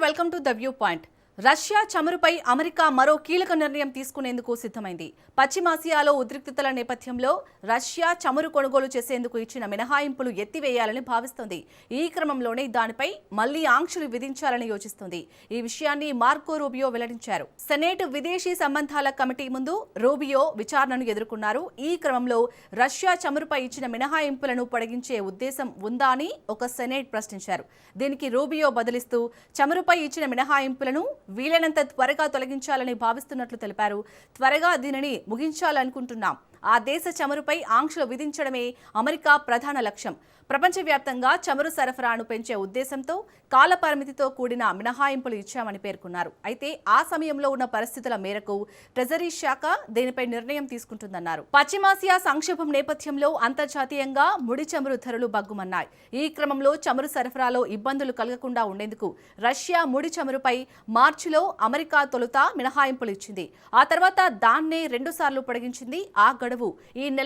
Welcome to the view point. Russia చమురుపై America మరో కీలక నిర్ణయం తీసుకునేందుకు సిద్ధమైంది. పశ్చిమాసియాలో ఉద్రిక్తతల నేపథ్యంలో రష్యా చమురు కొనుగోలు చేసేందుకు ఇచ్చిన మినహాయింపులు ఎత్తివేయాలని భావిస్తోంది. ఈ క్రమంలోనే దానిపై మళ్లీ ఆంక్షలు విధించాలని యోచిస్తోంది. ఈ విషయాన్ని మార్కో రూబియో వెల్లడించారు. సెనేట్ విదేశీ సంబంధాల కమిటీ ముందు రూబియో విచారణను ఎదుర్కొన్నారు. ఈ క్రమంలో రష్యా చమురుపై ఇచ్చిన మినహాయింపులను పొడిగించే ఉద్దేశం ఉందా అని ఒక సెనేట్ ప్రశ్నించారు. దీనికి రూబియో బదులిస్తూ చమురుపై ఇచ్చిన మినహాయింపులను వీలైనంత త్వరగా తొలగించాలని భావిస్తున్నట్లు తెలిపారు. త్వరగా దీనిని ముగించాలనుకుంటున్నాం. ఆ దేశ చమురుపై ఆంక్షలు విధించడమే అమెరికా ప్రధాన లక్ష్యం. ప్రపంచవ్యాప్తంగా చమురు సరఫరాను పెంచే ఉద్దేశంతో కాలపరిమితితో కూడిన మినహాయింపులు ఇచ్చామని పేర్కొన్నారు. అయితే ఆ సమయంలో ఉన్న పరిస్థితుల మేరకు ట్రెజరీ శాఖ దీనిపై నిర్ణయం తీసుకుంటుందన్నారు. పశ్చిమాసియా సంక్షోభం నేపథ్యంలో అంతర్జాతీయంగా ముడి చమురు ధరలు బగ్గుమన్నాయి. ఈ క్రమంలో చమురు సరఫరాలో ఇబ్బందులు కలగకుండా ఉండేందుకు రష్యా ముడి చమురుపై మార్చిలో అమెరికా తొలుత మినహాయింపులు ఇచ్చింది. ఆ తర్వాత దాన్నే 2 సార్లు పొడిగించింది. ఆ గడువు ఈ నెల